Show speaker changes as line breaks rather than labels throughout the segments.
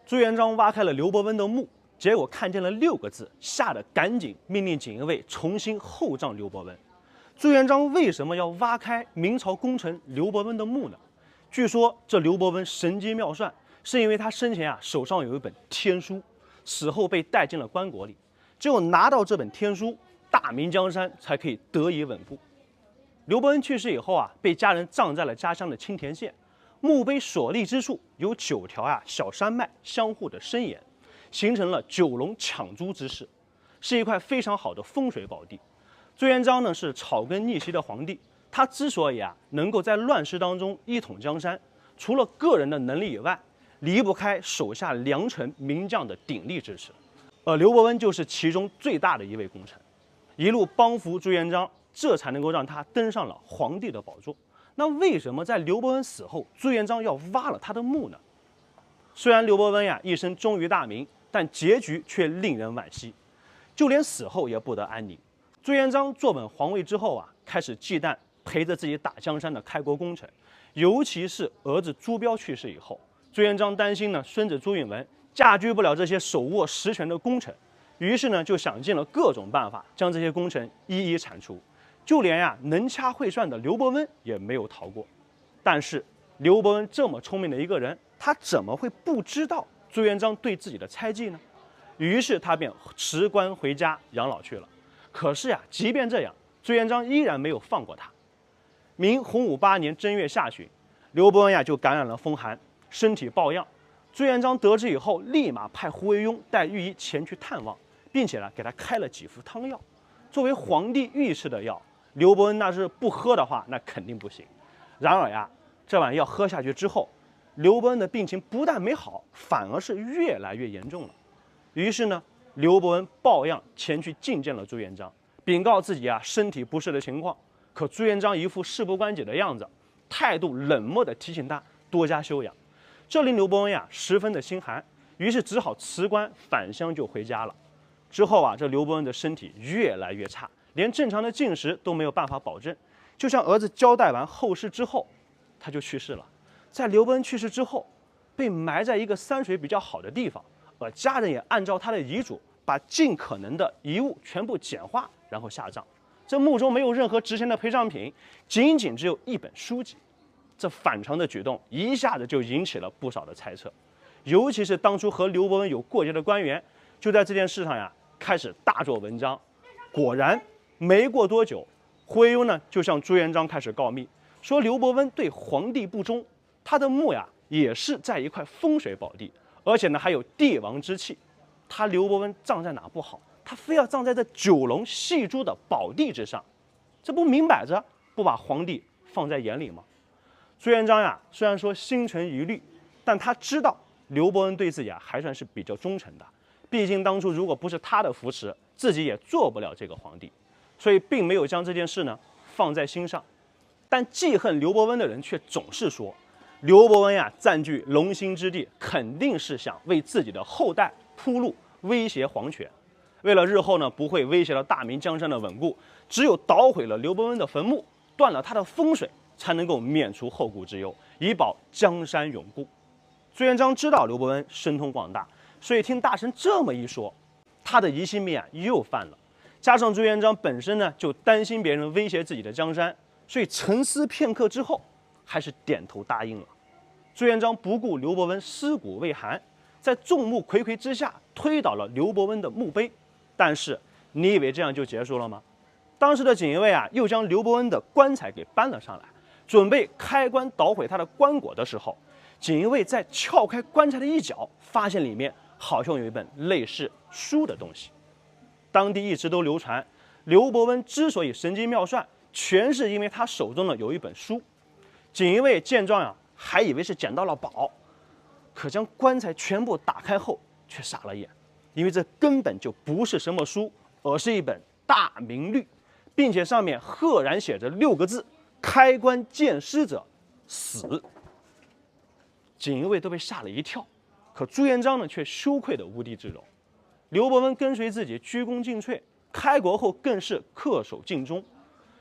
朱元璋挖开了刘伯温的墓，结果看见了6个字，吓得赶紧命令锦衣卫重新厚葬刘伯温。朱元璋为什么要挖开明朝功臣刘伯温的墓呢？据说这刘伯温神机妙算，是因为他生前手上有一本天书，死后被带进了棺椁里，只有拿到这本天书，大明江山才可以得以稳固。刘伯温去世以后被家人葬在了家乡的青田县。墓碑所立之处有9条小山脉相互的伸延，形成了9龙抢珠之势，是一块非常好的风水宝地。朱元璋呢是草根逆袭的皇帝，他之所以能够在乱世当中一统江山，除了个人的能力以外，离不开手下良臣名将的鼎力支持。刘伯温就是其中最大的一位功臣，一路帮扶朱元璋，这才能够让他登上了皇帝的宝座。那为什么在刘伯温死后，朱元璋要挖了他的墓呢？虽然刘伯温一生忠于大明，但结局却令人惋惜，就连死后也不得安宁。朱元璋坐稳皇位之后开始忌惮陪着自己打江山的开国功臣，尤其是儿子朱标去世以后，朱元璋担心孙子朱允炆驾驭不了这些手握实权的功臣，于是就想尽了各种办法将这些功臣一一铲除。就连能掐会算的刘伯温也没有逃过。但是刘伯温这么聪明的一个人，他怎么会不知道朱元璋对自己的猜忌呢？于是他便辞官回家养老去了。可是即便这样，朱元璋依然没有放过他。明洪武8年正月下旬，刘伯温就感染了风寒，身体抱恙。朱元璋得知以后，立马派胡惟庸带御医前去探望，并且给他开了几副汤药，作为皇帝御赐的药。刘伯温那是不喝的话，那肯定不行。然而这碗药喝下去之后，刘伯温的病情不但没好，反而是越来越严重了。于是刘伯温抱恙前去觐见了朱元璋，禀告自己身体不适的情况。可朱元璋一副事不关己的样子，态度冷漠地提醒他多加休养，这令刘伯温十分的心寒，于是只好辞官返乡就回家了。之后这刘伯温的身体越来越差，连正常的进食都没有办法保证。就像儿子交代完后事之后，他就去世了。在刘伯温去世之后，被埋在一个山水比较好的地方，而家人也按照他的遗嘱，把尽可能的遗物全部简化，然后下葬。这墓中没有任何值钱的陪葬品，仅仅只有一本书籍。这反常的举动一下子就引起了不少的猜测，尤其是当初和刘伯温有过节的官员，就在这件事上开始大做文章。果然没过多久，胡惟庸就向朱元璋开始告密，说刘伯温对皇帝不忠，他的墓也是在一块风水宝地，而且还有帝王之气。他刘伯温葬在哪不好，他非要葬在这9龙戏珠的宝地之上，这不明摆着不把皇帝放在眼里吗？朱元璋虽然说心存疑虑，但他知道刘伯温对自己还算是比较忠诚的，毕竟当初如果不是他的扶持，自己也做不了这个皇帝，所以并没有将这件事放在心上。但记恨刘伯温的人却总是说，刘伯温占据龙兴之地，肯定是想为自己的后代铺路，威胁皇权。为了日后不会威胁到大明江山的稳固，只有捣毁了刘伯温的坟墓，断了他的风水，才能够免除后顾之忧，以保江山永固。朱元璋知道刘伯温神通广大，所以听大臣这么一说，他的疑心病又犯了。加上朱元璋本身就担心别人威胁自己的江山，所以沉思片刻之后，还是点头答应了。朱元璋不顾刘伯温尸骨未寒，在众目睽睽之下推倒了刘伯温的墓碑。但是你以为这样就结束了吗？当时的锦衣卫又将刘伯温的棺材给搬了上来，准备开棺捣毁他的棺椁的时候，锦衣卫在撬开棺材的一角，发现里面好像有一本类似书的东西。当地一直都流传，刘伯温之所以神机妙算，全是因为他手中有一本书。锦衣卫见状还以为是捡到了宝，可将棺材全部打开后，却傻了眼，因为这根本就不是什么书，而是一本大明律，并且上面赫然写着6个字：开棺见尸者死。锦衣卫都被吓了一跳，可朱元璋却羞愧的无地自容。刘伯温跟随自己鞠躬尽瘁，开国后更是恪守尽忠，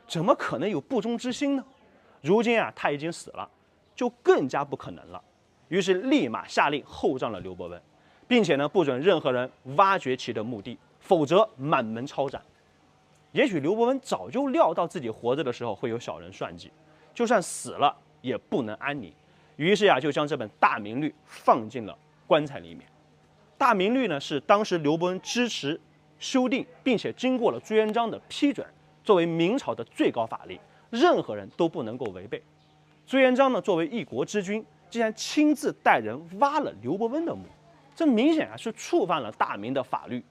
怎么可能有不忠之心呢？如今他已经死了，就更加不可能了。于是立马下令厚葬了刘伯温，并且呢，不准任何人挖掘其的墓地，否则满门抄斩。也许刘伯温早就料到自己活着的时候会有小人算计，就算死了也不能安宁，于是就将这本《大明律》放进了棺材里面。《大明律》呢是当时刘伯温支持修订，并且经过了朱元璋的批准，作为明朝的最高法令，任何人都不能够违背。朱元璋呢作为一国之君，竟然亲自带人挖了刘伯温的墓，这明显是触犯了大明的法律，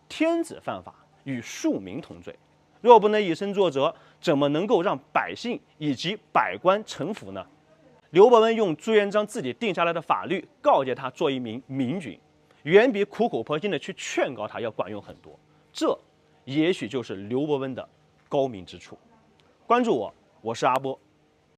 天子犯法与庶民同罪，若不能以身作则，怎么能够让百姓以及百官臣服呢？刘伯温用朱元璋自己定下来的法律告诫他做一名明君，远比苦口婆心的去劝告他要管用很多。这也许就是刘伯温的高明之处。关注我，我是阿波。